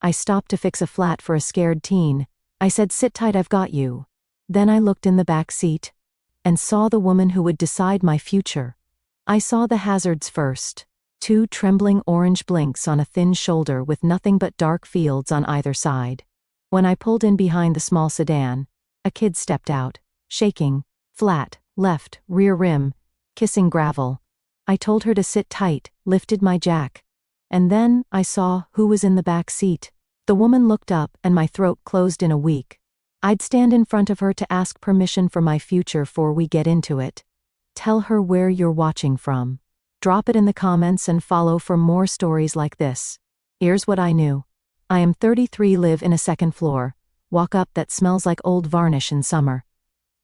I stopped to fix a flat for a scared teen. I said, "Sit tight, I've got you." Then I looked in the back seat and saw the woman who would decide my future. I saw the hazards first. 2 trembling orange blinks on a thin shoulder with nothing but dark fields on either side. When I pulled in behind the small sedan, a kid stepped out, shaking, flat, left, rear rim, kissing gravel. I told her to sit tight, lifted my jack. And then I saw who was in the back seat. The woman looked up and my throat closed in a week. I'd stand in front of her to ask permission for my future before we get into it. Tell her where you're watching from. Drop it in the comments and follow for more stories like this. Here's what I knew. I am 33, live in a second floor, walk up that smells like old varnish in summer,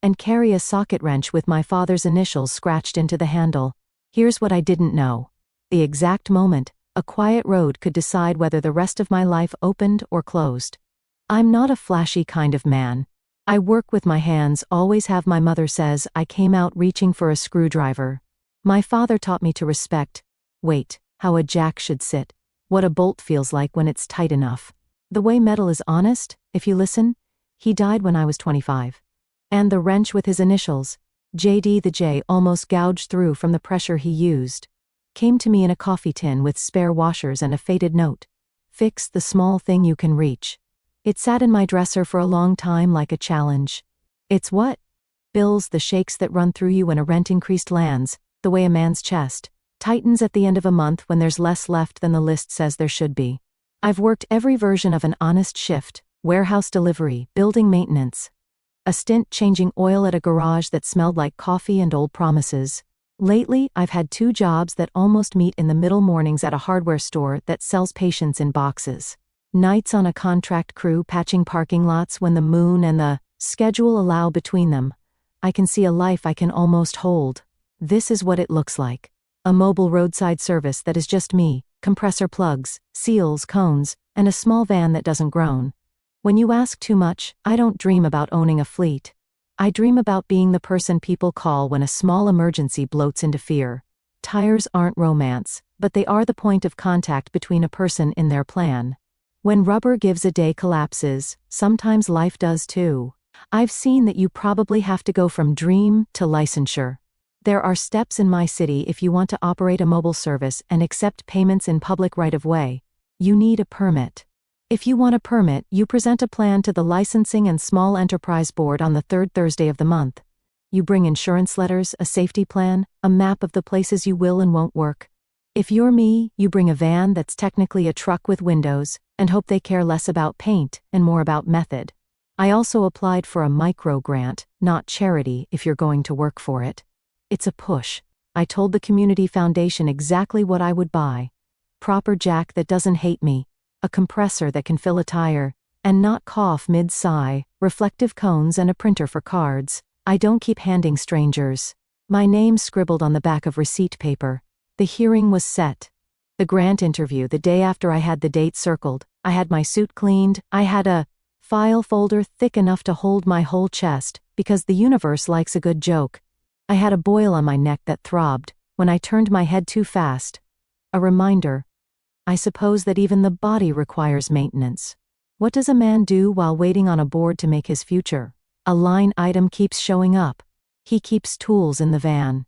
and carry a socket wrench with my father's initials scratched into the handle. Here's what I didn't know. The exact moment a quiet road could decide whether the rest of my life opened or closed. I'm not a flashy kind of man. I work with my hands, always have. My mother says I came out reaching for a screwdriver. My father taught me to respect weight, how a jack should sit, what a bolt feels like when it's tight enough. The way metal is honest, if you listen. He died when I was 25. And the wrench with his initials, JD, the J almost gouged through from the pressure he used, came to me in a coffee tin with spare washers and a faded note. Fix the small thing you can reach. It sat in my dresser for a long time like a challenge. It's what? Bills, the shakes that run through you when a rent increase lands, the way a man's chest tightens at the end of a month when there's less left than the list says there should be. I've worked every version of an honest shift, warehouse delivery, building maintenance. A stint changing oil at a garage that smelled like coffee and old promises. Lately, I've had 2 jobs that almost meet in the middle, mornings at a hardware store that sells patience in boxes. Nights on a contract crew patching parking lots when the moon and the schedule allow between them. I can see a life I can almost hold. This is what it looks like. A mobile roadside service that is just me, compressor plugs, seals, cones, and a small van that doesn't groan. When you ask too much, I don't dream about owning a fleet. I dream about being the person people call when a small emergency bloats into fear. Tires aren't romance, but they are the point of contact between a person in their plan. When rubber gives, a day collapses, sometimes life does too. I've seen that you probably have to go from dream to licensure. There are steps in my city if you want to operate a mobile service and accept payments in public right-of-way. You need a permit. If you want a permit, you present a plan to the Licensing and Small Enterprise Board on the 3rd Thursday of the month. You bring insurance letters, a safety plan, a map of the places you will and won't work. If you're me, you bring a van that's technically a truck with windows, and hope they care less about paint and more about method. I also applied for a micro grant, not charity, if you're going to work for it. It's a push. I told the community foundation exactly what I would buy. Proper jack that doesn't hate me, a compressor that can fill a tire and not cough mid-sigh, reflective cones and a printer for cards. I don't keep handing strangers. My name scribbled on the back of receipt paper. The hearing was set. The grant interview the day after. I had the date circled. I had my suit cleaned. I had a file folder thick enough to hold my whole chest, because the universe likes a good joke. I had a boil on my neck that throbbed when I turned my head too fast. A reminder. I suppose that even the body requires maintenance. What does a man do while waiting on a board to make his future? A line item keeps showing up. He keeps tools in the van.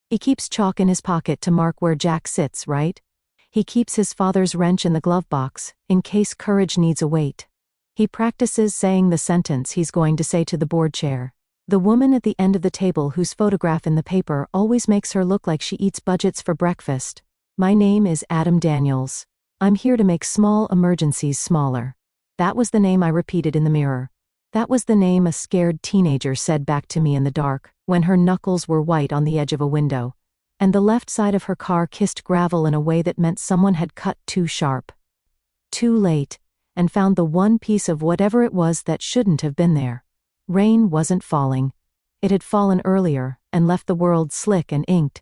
He keeps chalk in his pocket to mark where Jack sits, right? He keeps his father's wrench in the glove box, in case courage needs a weight. He practices saying the sentence he's going to say to the board chair. The woman at the end of the table whose photograph in the paper always makes her look like she eats budgets for breakfast. My name is Adam Daniels. I'm here to make small emergencies smaller. That was the name I repeated in the mirror. That was the name a scared teenager said back to me in the dark, when her knuckles were white on the edge of a window, and the left side of her car kissed gravel in a way that meant someone had cut too sharp. Too late, and found the one piece of whatever it was that shouldn't have been there. Rain wasn't falling. It had fallen earlier, and left the world slick and inked.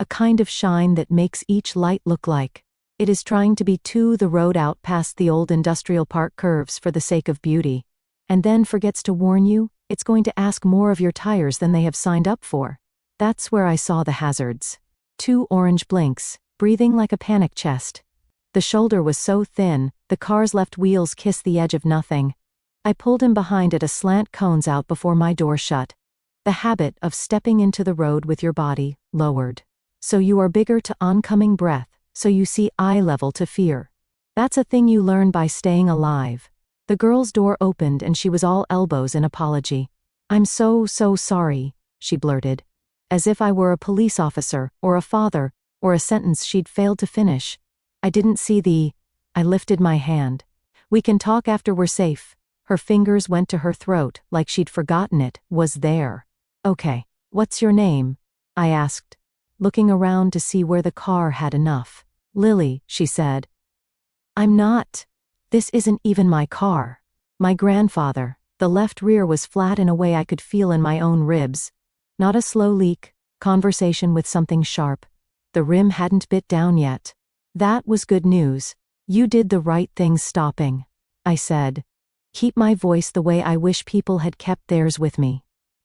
A kind of shine that makes each light look like it is trying to be the road out past the old industrial park curves for the sake of beauty, and then forgets to warn you it's going to ask more of your tires than they have signed up for. That's where I saw the hazards. 2 orange blinks, breathing like a panic chest. The shoulder was so thin, The car's left wheels kissed the edge of nothing. I pulled him behind at a slant cones out before my door shut. The habit of stepping into the road with your body lowered. So you are bigger to oncoming breath, so you see eye level to fear. That's a thing you learn by staying alive. The girl's door opened and she was all elbows in apology. I'm so sorry, she blurted. As if I were a police officer, or a father, or a sentence she'd failed to finish. I didn't see the... I lifted my hand. We can talk after we're safe. Her fingers went to her throat, like she'd forgotten it was there. Okay, what's your name? I asked, looking around to see where the car had enough. Lily, she said. I'm not. This isn't even my car. My grandfather. The left rear was flat in a way I could feel in my own ribs. Not a slow leak, conversation with something sharp. The rim hadn't bit down yet. That was good news. You did the right thing stopping, I said. Keep my voice the way I wish people had kept theirs with me.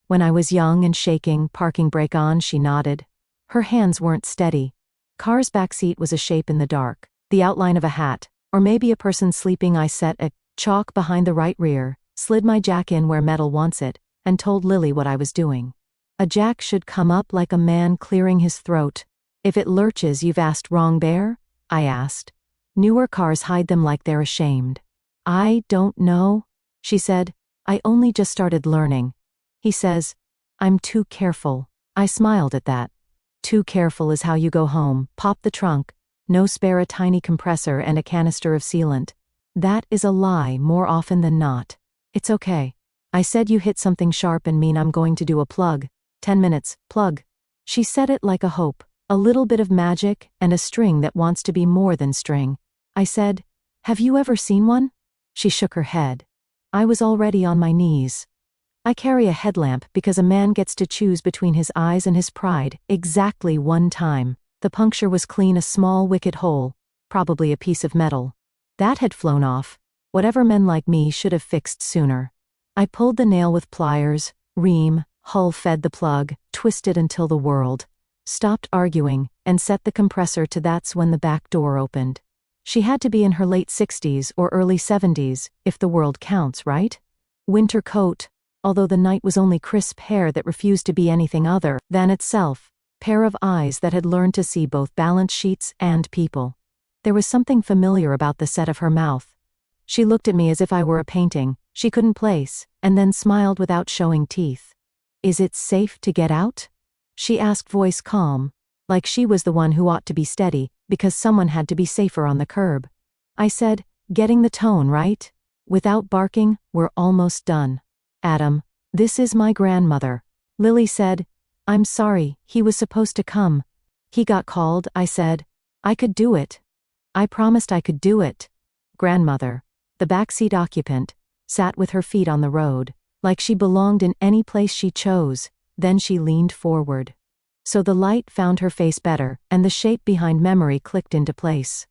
When I was young and shaking, parking brake on, she nodded. Her hands weren't steady. Car's backseat was a shape in the dark, the outline of a hat, or maybe a person sleeping. I set a chalk behind the right rear, slid my jack in where metal wants it, and told Lily what I was doing. A jack should come up like a man clearing his throat. If it lurches, you've asked wrong, bear? I asked. Newer cars hide them like they're ashamed. I don't know, she said. I only just started learning. He says, I'm too careful. I smiled at that. Too careful is how you go home, pop the trunk, no spare a tiny compressor and a canister of sealant. That is a lie more often than not. It's okay. I said you hit something sharp and mean I'm going to do a plug. 10 minutes, plug. She said it like a hope, a little bit of magic and a string that wants to be more than string. I said, have you ever seen one? She shook her head. I was already on my knees. I carry a headlamp because a man gets to choose between his eyes and his pride, exactly one time. The puncture was clean, a small wicked hole, probably a piece of metal. That had flown off, whatever men like me should have fixed sooner. I pulled the nail with pliers, ream, hull fed the plug, twisted until the world stopped arguing, and set the compressor to. That's when the back door opened. She had to be in her late 60s or early 70s, if the world counts, right? Winter coat, although the night was only crisp hair that refused to be anything other than itself, pair of eyes that had learned to see both balance sheets and people. There was something familiar about the set of her mouth. She looked at me as if I were a painting she couldn't place, and then smiled without showing teeth. Is it safe to get out? She asked, voice calm, like she was the one who ought to be steady, because someone had to be safer on the curb. I said, getting the tone right? Without barking, we're almost done. Adam, this is my grandmother. Lily said, I'm sorry, he was supposed to come. He got called, I said. I could do it. I promised I could do it. Grandmother, the backseat occupant, sat with her feet on the road, like she belonged in any place she chose. Then she leaned forward. So the light found her face better, and the shape behind memory clicked into place.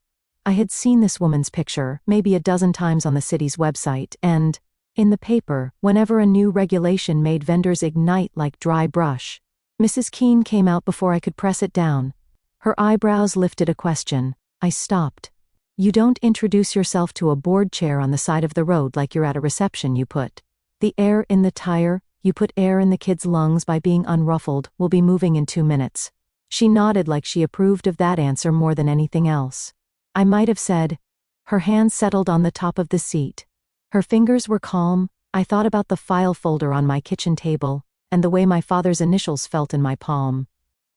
I had seen this woman's picture maybe a dozen times on the city's website, and in the paper, whenever a new regulation made vendors ignite like dry brush. Mrs. Keene came out before I could press it down. Her eyebrows lifted a question. I stopped. You don't introduce yourself to a board chair on the side of the road like you're at a reception. You put the air in the tire. You put air in the kid's lungs by being unruffled. We'll be moving in 2 minutes. She nodded like she approved of that answer more than anything else. I might have said. Her hand settled on the top of the seat. Her fingers were calm. I thought about the file folder on my kitchen table, and the way my father's initials felt in my palm.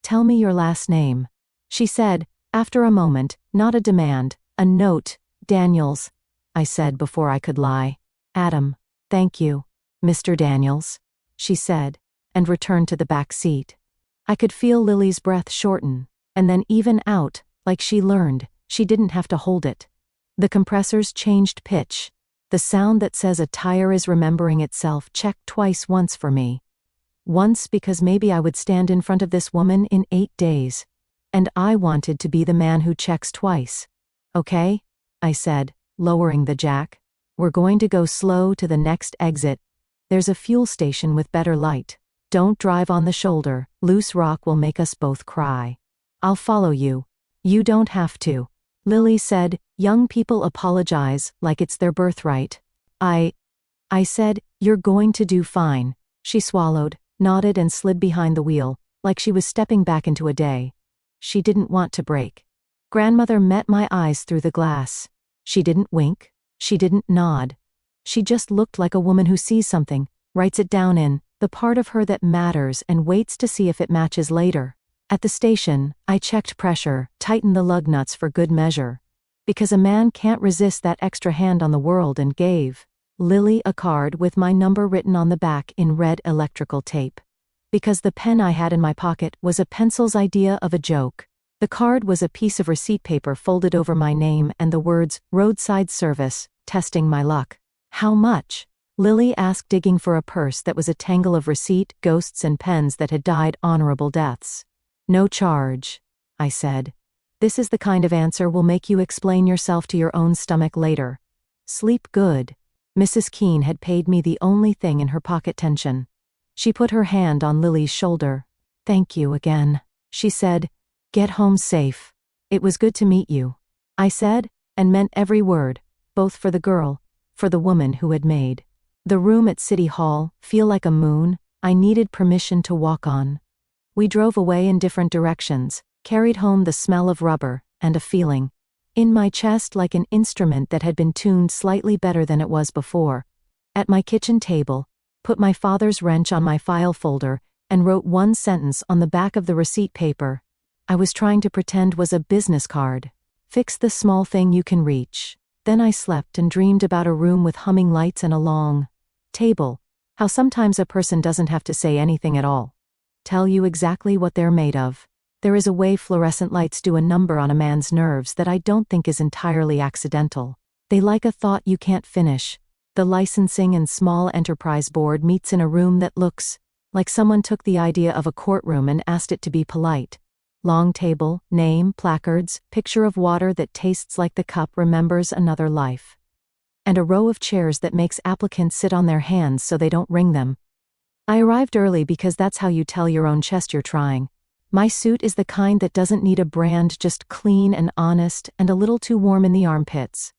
Tell me your last name, she said, after a moment, not a demand, a note. Daniels, I said before I could lie. Adam, thank you, Mr. Daniels, she said, and returned to the back seat. I could feel Lily's breath shorten, and then even out, like she learned, she didn't have to hold it. The compressors changed pitch. The sound that says a tire is remembering itself checked twice, once for me. Once because maybe I would stand in front of this woman in 8 days. And I wanted to be the man who checks twice. Okay? I said, lowering the jack. We're going to go slow to the next exit. There's a fuel station with better light. Don't drive on the shoulder. Loose rock will make us both cry. I'll follow you. You don't have to. Lily said, "Young people apologize like it's their birthright." I said, "You're going to do fine." She swallowed, nodded and slid behind the wheel, like she was stepping back into a day she didn't want to break. Grandmother met my eyes through the glass. She didn't wink. She didn't nod. She just looked like a woman who sees something, writes it down in the part of her that matters and waits to see if it matches later. At the station, I checked pressure, tightened the lug nuts for good measure. Because a man can't resist that extra hand on the world, and gave Lily a card with my number written on the back in red electrical tape. Because the pen I had in my pocket was a pencil's idea of a joke. The card was a piece of receipt paper folded over my name and the words, "Roadside Service, testing my luck." "How much?" Lily asked, digging for a purse that was a tangle of receipt, ghosts and pens that had died honorable deaths. "No charge," I said. "This is the kind of answer will make you explain yourself to your own stomach later. Sleep good." Mrs. Keene had paid me the only thing in her pocket tension. She put her hand on Lily's shoulder. "Thank you again," she said. "Get home safe. It was good to meet you," I said, and meant every word, both for the girl, for the woman who had made the room at City Hall feel like a moon I needed permission to walk on. We drove away in different directions, carried home the smell of rubber, and a feeling in my chest like an instrument that had been tuned slightly better than it was before. At my kitchen table, put my father's wrench on my file folder, and wrote one sentence on the back of the receipt paper I was trying to pretend was a business card. "Fix the small thing you can reach." Then I slept and dreamed about a room with humming lights and a long table. How sometimes a person doesn't have to say anything at all. Tell you exactly what they're made of. There is a way fluorescent lights do a number on a man's nerves that I don't think is entirely accidental. They like a thought you can't finish. The licensing and small enterprise board meets in a room that looks like someone took the idea of a courtroom and asked it to be polite. Long table, name, placards, picture of water that tastes like the cup remembers another life. And a row of chairs that makes applicants sit on their hands so they don't wring them. I arrived early because that's how you tell your own chest you're trying. My suit is the kind that doesn't need a brand, just clean and honest and a little too warm in the armpits.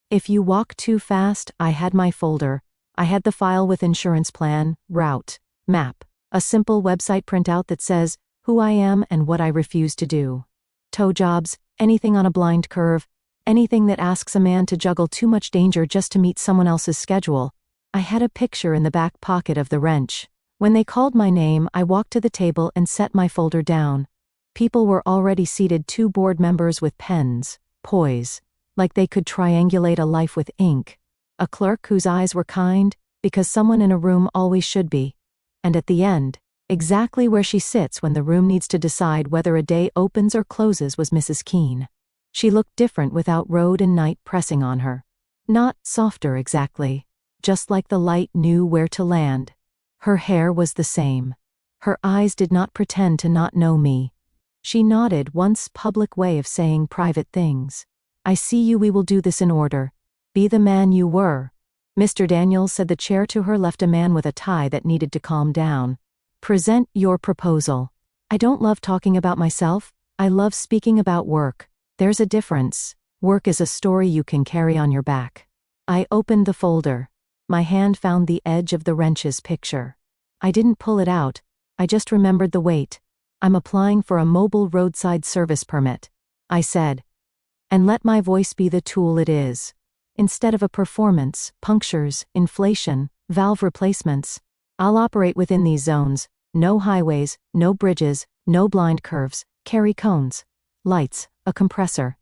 If you walk too fast, I had my folder. I had the file with insurance plan, route, map, a simple website printout that says who I am and what I refuse to do. Tow jobs, anything on a blind curve, anything that asks a man to juggle too much danger just to meet someone else's schedule. I had a picture in the back pocket of the wrench. When they called my name, I walked to the table and set my folder down. People were already seated, 2 board members with pens, poise, like they could triangulate a life with ink. A clerk whose eyes were kind, because someone in a room always should be. And at the end, exactly where she sits when the room needs to decide whether a day opens or closes, was Mrs. Keene. She looked different without road and night pressing on her. Not softer exactly, just like the light knew where to land. Her hair was the same. Her eyes did not pretend to not know me. She nodded, once public way of saying private things. "I see you. We will do this in order. Be the man you were." Mr. Daniels said. The chair to her left a man with a tie that needed to calm down. "Present your proposal." I don't love talking about myself. I love speaking about work. There's a difference. Work is a story you can carry on your back. I opened the folder. My hand found the edge of the wrench's picture. I didn't pull it out. I just remembered the weight. "I'm applying for a mobile roadside service permit," I said. "And let my voice be the tool it is. Instead of a performance, punctures, inflation, valve replacements. I'll operate within these zones. No highways, no bridges, no blind curves, carry cones, lights, a compressor,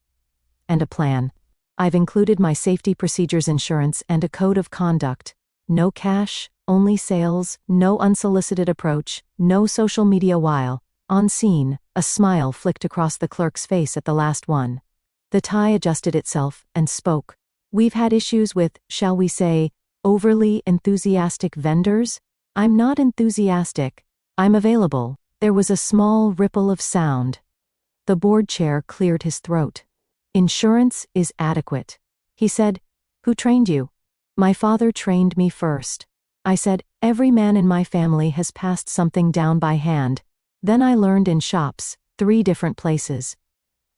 and a plan. I've included my safety procedures, insurance, and a code of conduct. No cash, only sales, no unsolicited approach, no social media while on scene." A smile flicked across the clerk's face at the last one. The tie adjusted itself and spoke. "We've had issues with, shall we say, overly enthusiastic vendors. I'm not enthusiastic. I'm available." There was a small ripple of sound. The board chair cleared his throat. "Insurance is adequate," he said. "Who trained you?" "My father trained me first." I said, "Every man in my family has passed something down by hand. Then I learned in shops, 3 different places.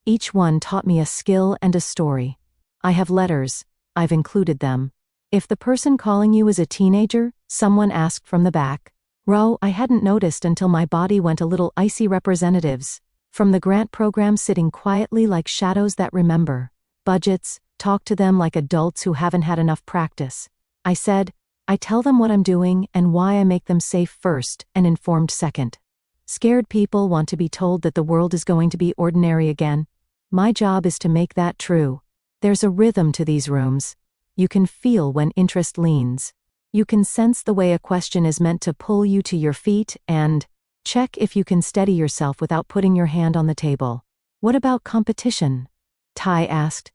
Each one taught me a skill and a story. I have letters. I've included them. If the person calling you is a teenager, someone asked from the back row. I hadn't noticed until my body went a little icy. Representatives from the grant program sitting quietly like shadows that remember. Budgets, talk to them like adults who haven't had enough practice. I said, I tell them what I'm doing and why I make them safe first and informed second. Scared people want to be told that the world is going to be ordinary again. My job is to make that true. There's a rhythm to these rooms. You can feel when interest leans. You can sense the way a question is meant to pull you to your feet and check if you can steady yourself without putting your hand on the table. What about competition? Ty asked.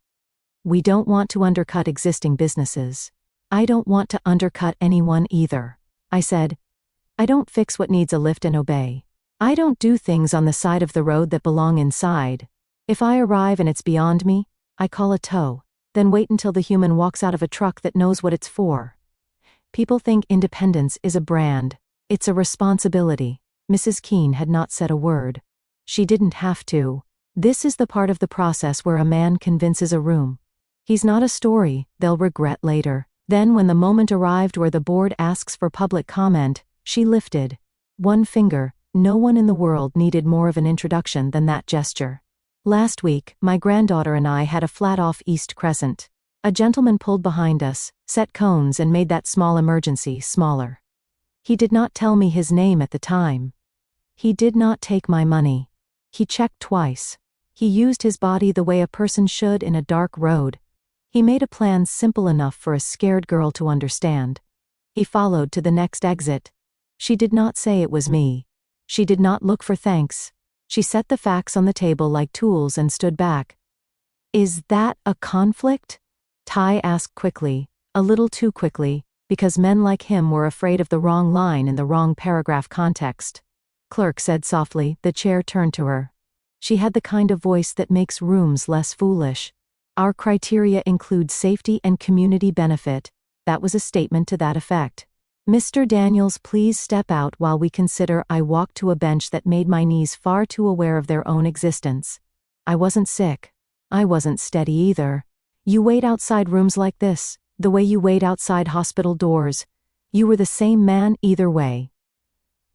We don't want to undercut existing businesses. I don't want to undercut anyone either. I said, I don't fix what needs a lift and obey. I don't do things on the side of the road that belong inside. If I arrive and it's beyond me, I call a tow, then wait until the human walks out of a truck that knows what it's for. People think independence is a brand. It's a responsibility. Mrs. Keene had not said a word. She didn't have to. This is the part of the process where a man convinces a room. He's not a story they'll regret later. Then when the moment arrived where the board asks for public comment, she lifted one finger. No one in the world needed more of an introduction than that gesture. Last week, my granddaughter and I had a flat off East Crescent. A gentleman pulled behind us, set cones and made that small emergency smaller. He did not tell me his name at the time. He did not take my money. He checked twice. He used his body the way a person should in a dark road. He made a plan simple enough for a scared girl to understand. He followed to the next exit. She did not say it was me. She did not look for thanks. She set the facts on the table like tools and stood back. Is that a conflict? Ty asked quickly, a little too quickly, because men like him were afraid of the wrong line in the wrong paragraph context. Clerk said softly. The chair turned to her. She had the kind of voice that makes rooms less foolish. Our criteria include safety and community benefit. That was a statement to that effect. Mr. Daniels, please step out while we consider. I walked to a bench that made my knees far too aware of their own existence. I wasn't sick. I wasn't steady either. You wait outside rooms like this, the way you wait outside hospital doors. You were the same man either way.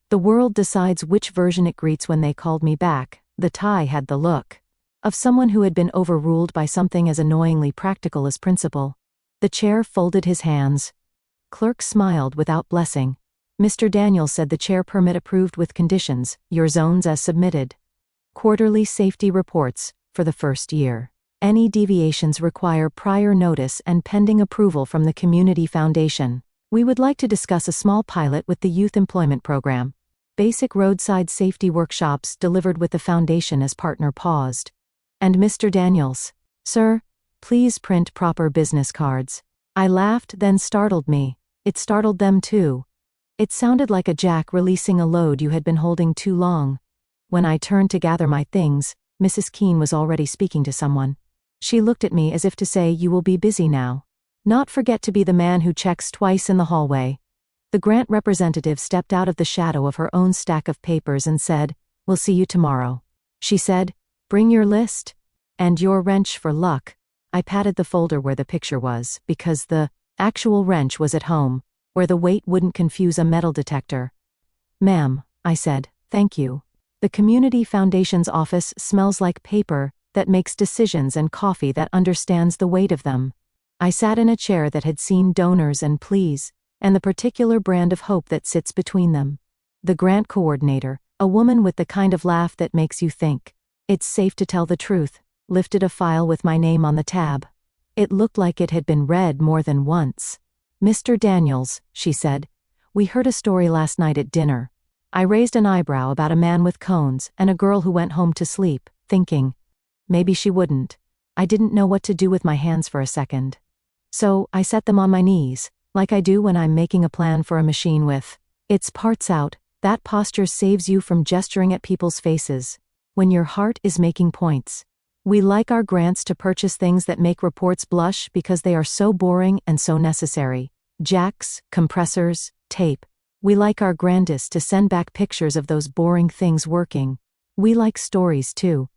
The world decides which version it greets. When they called me back, the Ty had the look of someone who had been overruled by something as annoyingly practical as principle. The chair folded his hands. Clerk smiled without blessing. Mr. Daniels said the chair permit approved with conditions, your zones as submitted. Quarterly safety reports, for the first year. Any deviations require prior notice and pending approval from the Community Foundation. We would like to discuss a small pilot with the Youth Employment Program. Basic roadside safety workshops delivered with the foundation as partner. Paused. And Mr. Daniels, sir, please print proper business cards. I laughed, then startled me. It startled them too. It sounded like a jack releasing a load you had been holding too long. When I turned to gather my things, Mrs. Keene was already speaking to someone. She looked at me as if to say, you will be busy now. Not forget to be the man who checks twice in the hallway. The grant representative stepped out of the shadow of her own stack of papers and said, we'll see you tomorrow. She said, bring your list. And your wrench for luck. I patted the folder where the picture was, because the actual wrench was at home, where the weight wouldn't confuse a metal detector. Ma'am, I said, thank you. The Community Foundation's office smells like paper that makes decisions and coffee that understands the weight of them. I sat in a chair that had seen donors and pleas, and the particular brand of hope that sits between them. The grant coordinator, a woman with the kind of laugh that makes you think, it's safe to tell the truth, lifted a file with my name on the tab. It looked like it had been read more than once. Mr. Daniels, she said, we heard a story last night at dinner. I raised an eyebrow about a man with cones and a girl who went home to sleep, thinking, maybe she wouldn't. I didn't know what to do with my hands for a second. So, I set them on my knees, like I do when I'm making a plan for a machine with its parts out. That posture saves you from gesturing at people's faces. When your heart is making points. We like our grants to purchase things that make reports blush because they are so boring and so necessary. Jacks, compressors, tape. We like our grandists to send back pictures of those boring things working. We like stories too.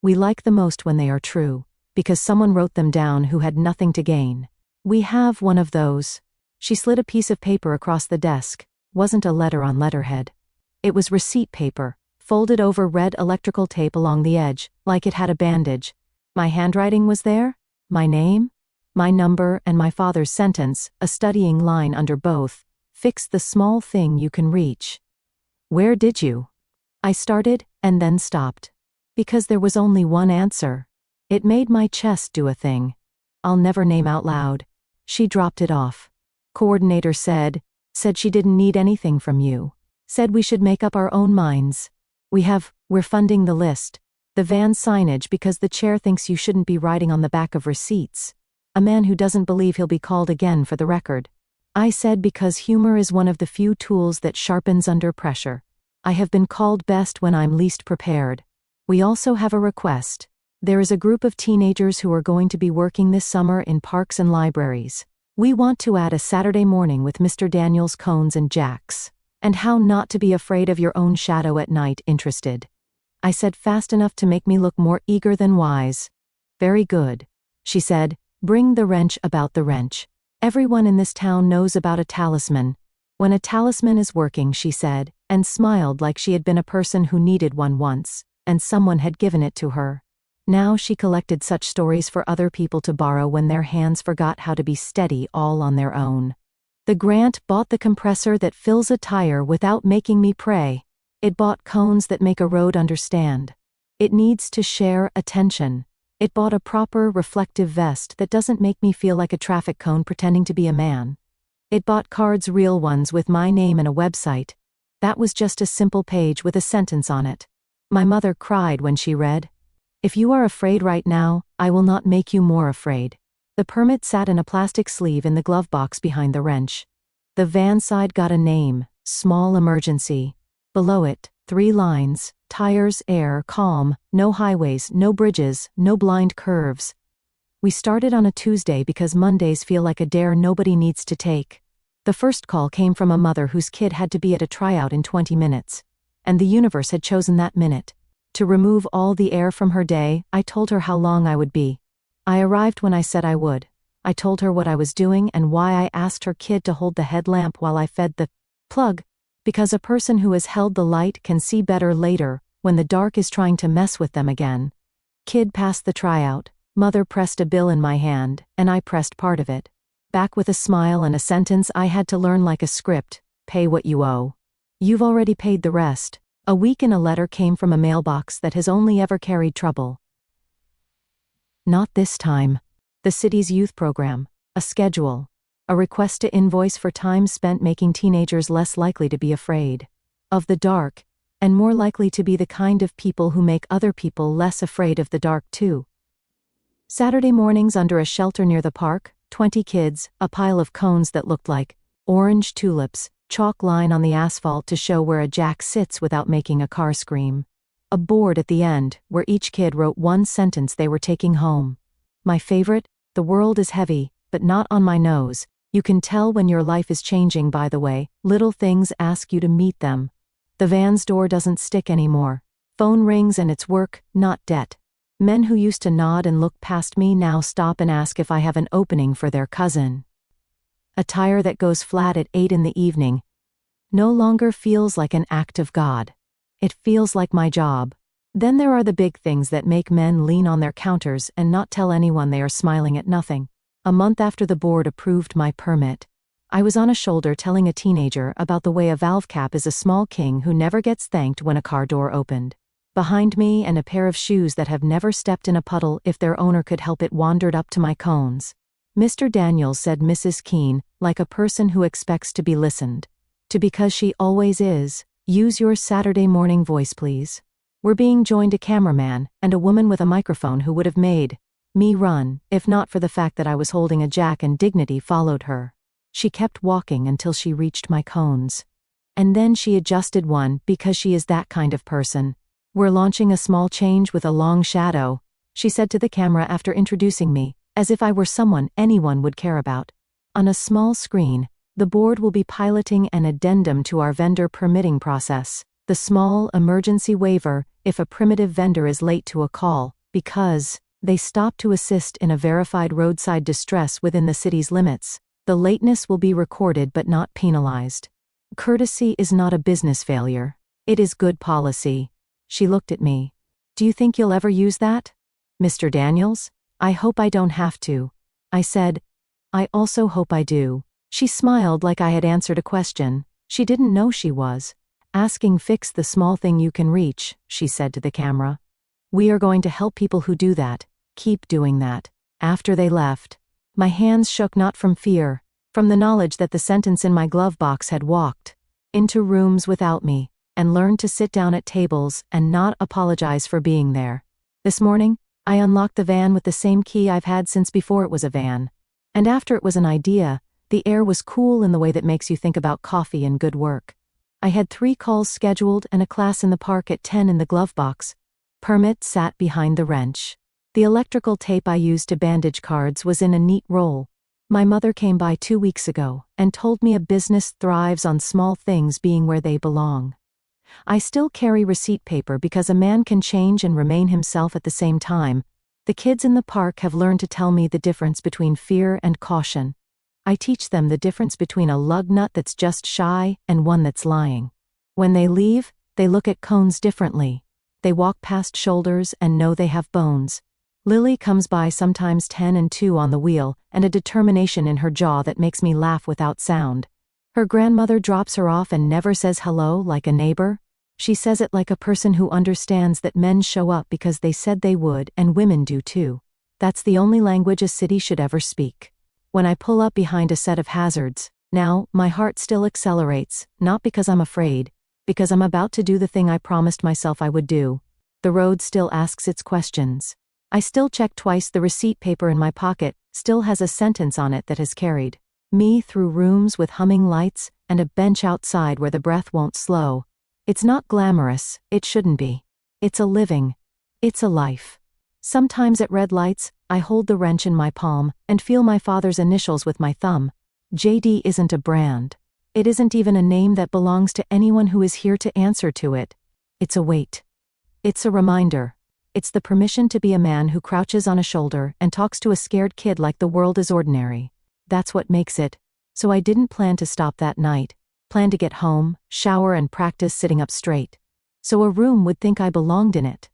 We like the most when they are true, because someone wrote them down who had nothing to gain. We have one of those. She slid a piece of paper across the desk. Wasn't a letter on letterhead. It was receipt paper, folded over red electrical tape along the edge, like it had a bandage. My handwriting was there, my name, my number, and my father's sentence, a studying line under both. Fix the small thing you can reach. Where did you? I started, and then stopped. Because there was only one answer. It made my chest do a thing. I'll never name out loud. She dropped it off. Coordinator said she didn't need anything from you. Said we should make up our own minds. We're funding the list. The van signage because the chair thinks you shouldn't be writing on the back of receipts. A man who doesn't believe he'll be called again for the record. I said because humor is one of the few tools that sharpens under pressure. I have been called best when I'm least prepared. We also have a request. There is a group of teenagers who are going to be working this summer in parks and libraries. We want to add a Saturday morning with Mr. Daniels, Cones and Jacks. And how not to be afraid of your own shadow at night. Interested? I said fast enough to make me look more eager than wise. Very good. She said, bring the wrench about the wrench. Everyone in this town knows about a talisman. When a talisman is working, she said, and smiled like she had been a person who needed one once, and someone had given it to her. Now she collected such stories for other people to borrow when their hands forgot how to be steady all on their own. The grant bought the compressor that fills a tire without making me pray. It bought cones that make a road understand. It needs to share attention. It bought a proper reflective vest that doesn't make me feel like a traffic cone pretending to be a man. It bought cards, real ones with my name and a website. That was just a simple page with a sentence on it. My mother cried when she read, "If you are afraid right now, I will not make you more afraid." The permit sat in a plastic sleeve in the glove box behind the wrench. The van side got a name, Small Emergency. Below it, 3 lines, tires, air, calm, no highways, no bridges, no blind curves. We started on a Tuesday because Mondays feel like a dare nobody needs to take. The first call came from a mother whose kid had to be at a tryout in 20 minutes. And the universe had chosen that minute. To remove all the air from her day, I told her how long I would be. I arrived when I said I would. I told her what I was doing and why I asked her kid to hold the headlamp while I fed the plug. Because a person who has held the light can see better later, when the dark is trying to mess with them again. Kid passed the tryout, mother pressed a bill in my hand, and I pressed part of it. Back with a smile and a sentence I had to learn like a script, pay what you owe. You've already paid the rest. A week in a letter came from a mailbox that has only ever carried trouble. Not this time. The city's youth program, a schedule, a request to invoice for time spent making teenagers less likely to be afraid of the dark, and more likely to be the kind of people who make other people less afraid of the dark too. Saturday mornings under a shelter near the park, 20 kids, a pile of cones that looked like orange tulips, chalk line on the asphalt to show where a jack sits without making a car scream. A board at the end, where each kid wrote one sentence they were taking home. My favorite, the world is heavy, but not on my nose. You can tell when your life is changing by the way, little things ask you to meet them. The van's door doesn't stick anymore. Phone rings and it's work, not debt. Men who used to nod and look past me now stop and ask if I have an opening for their cousin. A tire that goes flat at 8 in the evening no longer feels like an act of God. It feels like my job. Then there are the big things that make men lean on their counters and not tell anyone they are smiling at nothing. A month after the board approved my permit, I was on a shoulder telling a teenager about the way a valve cap is a small king who never gets thanked when a car door opened. Behind me and a pair of shoes that have never stepped in a puddle if their owner could help it wandered up to my cones. Mr. Daniels said Mrs. Keene, like a person who expects to be listened to because she always is. Use your Saturday morning voice please. We're being joined a cameraman and a woman with a microphone who would have made me run, if not for the fact that I was holding a jack and dignity followed her. She kept walking until she reached my cones. And then she adjusted one because she is that kind of person. We're launching a small change with a long shadow, she said to the camera after introducing me, as if I were someone anyone would care about. On a small screen, the board will be piloting an addendum to our vendor permitting process, the small emergency waiver if a primitive vendor is late to a call, Because they stop to assist in a verified roadside distress within the city's limits. The lateness will be recorded but not penalized. Courtesy is not a business failure. It is good policy. She looked at me. Do you think you'll ever use that, Mr. Daniels? I hope I don't have to. I said, I also hope I do. She smiled like I had answered a question. She didn't know she was asking. Fix the small thing you can reach, she said to the camera. We are going to help people who do that. Keep doing that. After they left, my hands shook, not from fear, from the knowledge that the sentence in my glove box had walked into rooms without me and learned to sit down at tables and not apologize for being there. This morning, I unlocked the van with the same key I've had since before it was a van. And after it was an idea, the air was cool in the way that makes you think about coffee and good work. I had 3 calls scheduled and a class in the park at 10 in the glove box. Permit sat behind the wrench. The electrical tape I used to bandage cards was in a neat roll. My mother came by 2 weeks ago and told me a business thrives on small things being where they belong. I still carry receipt paper because a man can change and remain himself at the same time. The kids in the park have learned to tell me the difference between fear and caution. I teach them the difference between a lug nut that's just shy and one that's lying. When they leave, they look at cones differently. They walk past shoulders and know they have bones. Lily comes by sometimes 10 and 2 on the wheel, and a determination in her jaw that makes me laugh without sound. Her grandmother drops her off and never says hello like a neighbor. She says it like a person who understands that men show up because they said they would and women do too. That's the only language a city should ever speak. When I pull up behind a set of hazards, now, my heart still accelerates, not because I'm afraid, because I'm about to do the thing I promised myself I would do. The road still asks its questions. I still check twice. The receipt paper in my pocket still has a sentence on it that has carried me through rooms with humming lights and a bench outside where the breath won't slow. It's not glamorous, it shouldn't be. It's a living. It's a life. Sometimes at red lights, I hold the wrench in my palm and feel my father's initials with my thumb. JD isn't a brand. It isn't even a name that belongs to anyone who is here to answer to it. It's a weight. It's a reminder. It's the permission to be a man who crouches on a shoulder and talks to a scared kid like the world is ordinary. That's what makes it. So I didn't plan to stop that night. Plan to get home, shower and practice sitting up straight. So a room would think I belonged in it.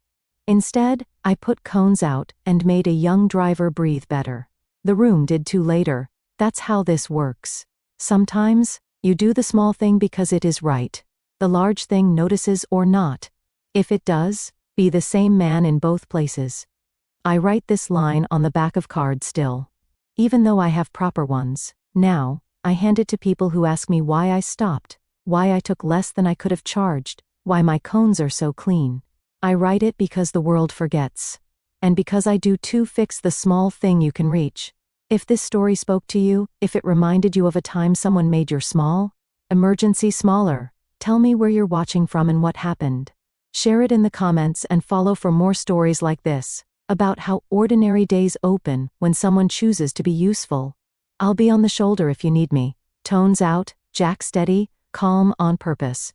Instead, I put cones out and made a young driver breathe better. The room did too later. That's how this works. Sometimes, you do the small thing because it is right. The large thing notices or not. If it does, be the same man in both places. I write this line on the back of cards still. Even though I have proper ones, now, I hand it to people who ask me why I stopped, why I took less than I could have charged, why my cones are so clean. I write it because the world forgets. And because I do too. Fix the small thing you can reach. If this story spoke to you, if it reminded you of a time someone made your small emergency smaller, tell me where you're watching from and what happened. Share it in the comments and follow for more stories like this, about how ordinary days open when someone chooses to be useful. I'll be on the shoulder if you need me. Tones out, Jack steady, calm on purpose.